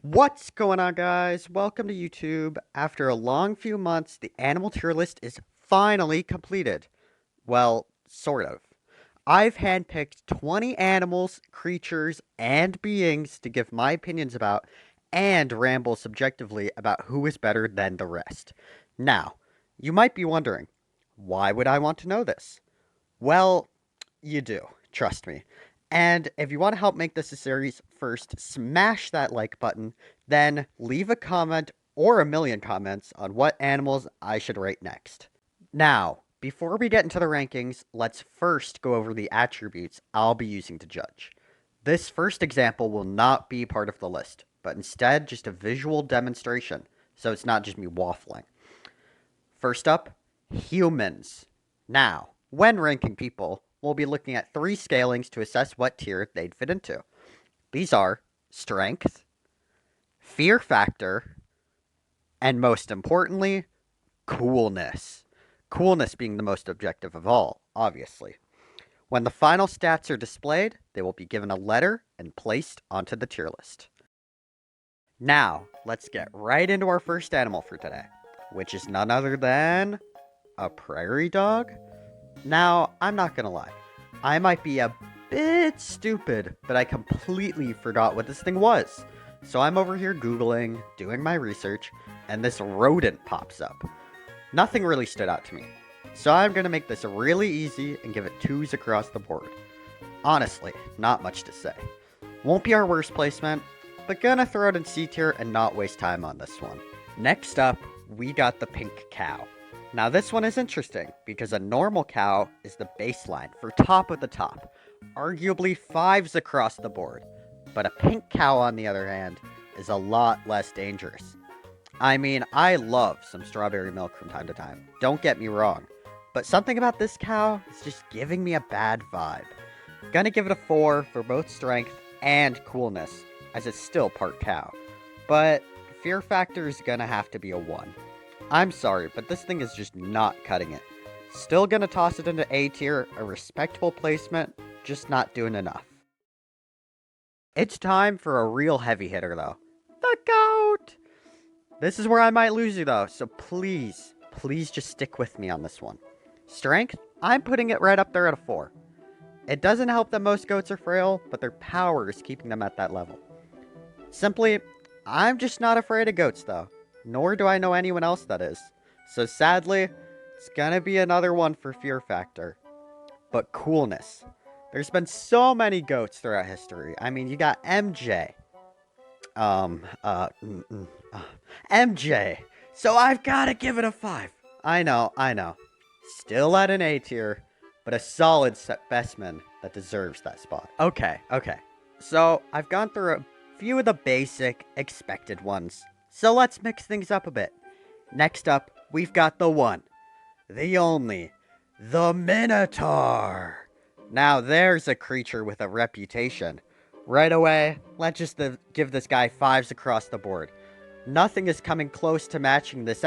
What's going on, guys? Welcome to YouTube. After a long few months, the animal tier list is finally completed. Well, sort of. I've handpicked 20 animals, creatures, and beings to give my opinions about and ramble subjectively about who is better than the rest. Now, you might be wondering, why would I want to know this? Well, you do. Trust me. And if you want to help make this a series, first smash that like button, then leave a comment or a million comments on what animals I should rate next. Now, before we get into the rankings, let's first go over the attributes I'll be using to judge. This first example will not be part of the list, but instead just a visual demonstration, so it's not just me waffling. First up, humans. Now, when ranking people, we'll be looking at three scalings to assess what tier they'd fit into. These are strength, fear factor, and most importantly, coolness. Coolness being the most objective of all, obviously. When the final stats are displayed, they will be given a letter and placed onto the tier list. Now, let's get right into our first animal for today, which is none other than a prairie dog. Now, I'm not gonna lie, I might be a bit stupid, but I completely forgot what this thing was. So I'm over here Googling, doing my research, and this rodent pops up. Nothing really stood out to me. So I'm gonna make this really easy and give it 2s across the board. Honestly, not much to say. Won't be our worst placement, but gonna throw it in C tier and not waste time on this one. Next up, we got the pink cow. Now this one is interesting because a normal cow is the baseline for top of the top, arguably 5s across the board, but a pink cow on the other hand is a lot less dangerous. I mean, I love some strawberry milk from time to time, don't get me wrong, but something about this cow is just giving me a bad vibe. Gonna give it a 4 for both strength and coolness, as it's still part cow, but fear factor is gonna have to be a 1. I'm sorry, but this thing is just not cutting it. Still gonna toss it into A tier, a respectable placement, just not doing enough. It's time for a real heavy hitter though. The goat! This is where I might lose you though, so please, please just stick with me on this one. Strength, I'm putting it right up there at a 4. It doesn't help that most goats are frail, but their power is keeping them at that level. Simply, I'm just not afraid of goats though. Nor do I know anyone else that is. So sadly, it's gonna be another one for fear factor. But coolness. There's been so many goats throughout history. I mean, you got MJ. Um, uh, mm, mm, uh, MJ. So I've gotta give it a 5. I know. Still at an A tier, but a solid specimen that deserves that spot. Okay. So I've gone through a few of the basic, expected ones. So let's mix things up a bit. Next up, we've got the one, the only, the Minotaur. Now there's a creature with a reputation. Right away, let's just give this guy 5s across the board. Nothing is coming close to matching this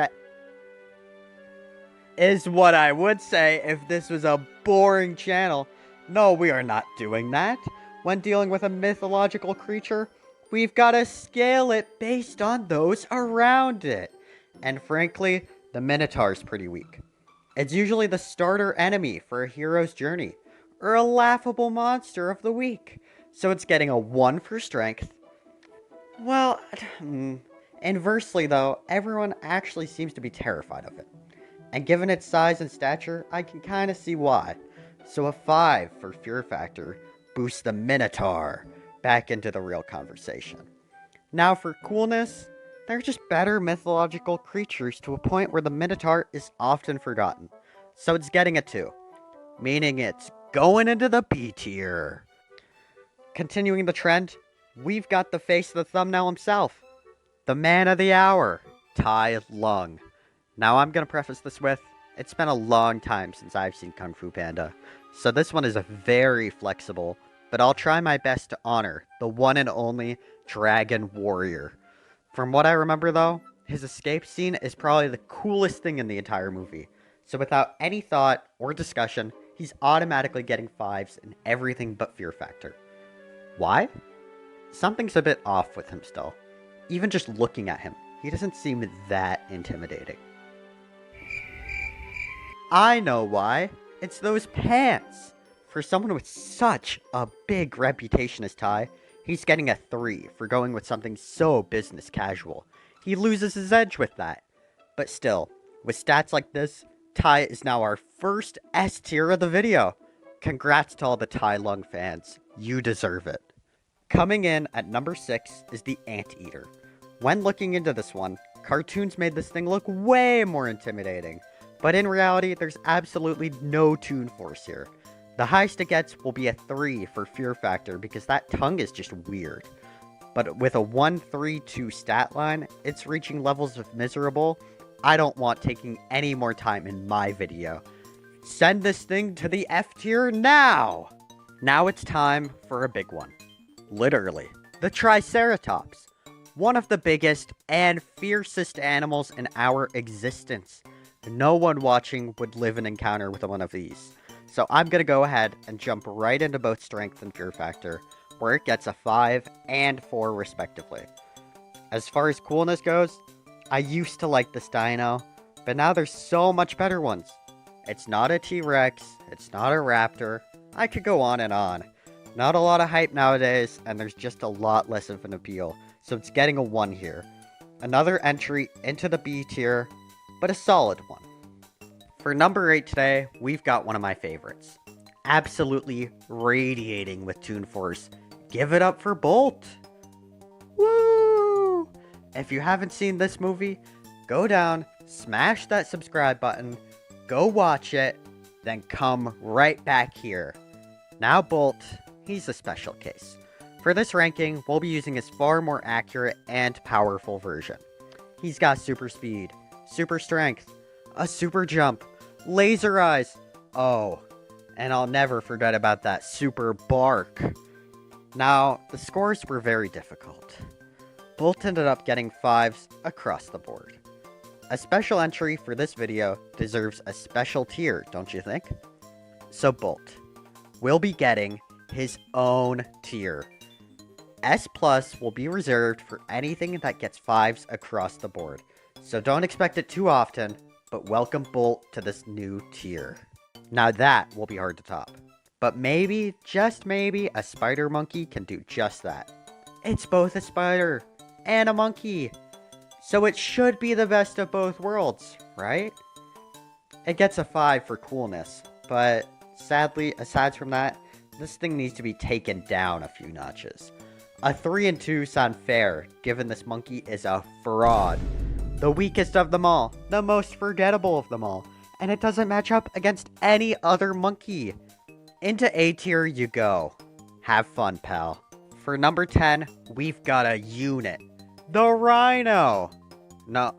is what I would say if this was a boring channel. No, we are not doing that. When dealing with a mythological creature, we've got to scale it based on those around it. And frankly, the Minotaur's pretty weak. It's usually the starter enemy for a hero's journey, or a laughable monster of the week. So it's getting a 1 for strength. Well, inversely though, everyone actually seems to be terrified of it. And given its size and stature, I can kinda see why. So a 5 for fear factor boosts the Minotaur back into the real conversation. Now for coolness, they're just better mythological creatures to a point where the Minotaur is often forgotten. So it's getting a 2, meaning it's going into the B tier. Continuing the trend, we've got the face of the thumbnail himself, the man of the hour, Tai Lung. Now I'm gonna preface this with, it's been a long time since I've seen Kung Fu Panda, so this one is very flexible, but I'll try my best to honor the one and only Dragon Warrior. From what I remember though, his escape scene is probably the coolest thing in the entire movie, so without any thought or discussion, he's automatically getting 5s in everything but fear factor. Why? Something's a bit off with him still. Even just looking at him, he doesn't seem that intimidating. I know why. It's those pants. For someone with such a big reputation as Ty, he's getting a 3 for going with something so business casual. He loses his edge with that. But still, with stats like this, Ty is now our first S tier of the video. Congrats to all the Tai Lung fans. You deserve it. Coming in at number 6 is the Anteater. When looking into this one, cartoons made this thing look way more intimidating. But in reality, there's absolutely no Toon Force here. The highest it gets will be a 3 for Fear Factor because that tongue is just weird. But with a 1-3-2 stat line, it's reaching levels of miserable. I don't want taking any more time in my video. Send this thing to the F tier now! Now it's time for a big one. Literally, the Triceratops. One of the biggest and fiercest animals in our existence. No one watching would live an encounter with one of these. So I'm going to go ahead and jump right into both Strength and Fear Factor, where it gets a 5 and 4 respectively. As far as coolness goes, I used to like this dino, but now there's so much better ones. It's not a T-Rex, it's not a raptor, I could go on and on. Not a lot of hype nowadays, and there's just a lot less of an appeal, so it's getting a 1 here. Another entry into the B tier, but a solid one. For number 8 today, we've got one of my favorites. Absolutely radiating with Toon Force. Give it up for Bolt! Woo! If you haven't seen this movie, go down, smash that subscribe button, go watch it, then come right back here. Now Bolt, he's a special case. For this ranking, we'll be using his far more accurate and powerful version. He's got super speed, super strength, a super jump, laser eyes, oh, and I'll never forget about that super bark. Now, the scores were very difficult. Bolt ended up getting 5s across the board. A special entry for this video deserves a special tier, don't you think? So Bolt will be getting his own tier. S+ will be reserved for anything that gets 5s across the board. So don't expect it too often, but welcome Bolt to this new tier. Now that will be hard to top. But maybe, just maybe, a spider monkey can do just that. It's both a spider and a monkey. So it should be the best of both worlds, right? It gets a 5 for coolness, but sadly, aside from that, this thing needs to be taken down a few notches. A 3 and 2 sound fair, given this monkey is a fraud. The weakest of them all, the most forgettable of them all, and it doesn't match up against any other monkey. Into A tier you go. Have fun, pal. For number 10, we've got a unit. The Rhino! No,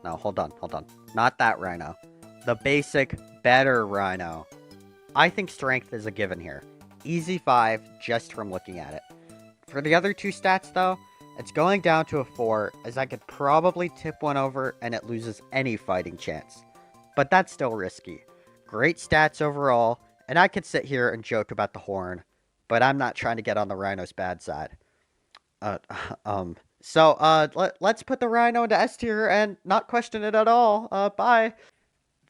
hold on. Not that Rhino. The basic, better Rhino. I think strength is a given here. Easy 5, just from looking at it. For the other 2 stats, though, it's going down to a 4, as I could probably tip one over and it loses any fighting chance. But that's still risky. Great stats overall, and I could sit here and joke about the horn, but I'm not trying to get on the Rhino's bad side. Let's put the Rhino into S tier and not question it at all. Bye.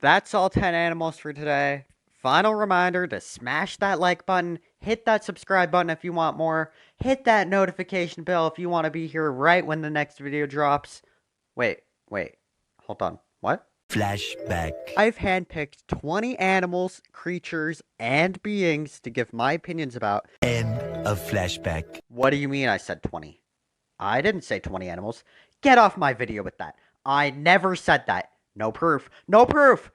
That's all 10 animals for today. Final reminder to smash that like button, hit that subscribe button if you want more, hit that notification bell if you want to be here right when the next video drops. Wait, hold on, what? Flashback. I've handpicked 20 animals, creatures, and beings to give my opinions about. End of flashback. What do you mean I said 20? I didn't say 20 animals. Get off my video with that. I never said that. No proof. No proof!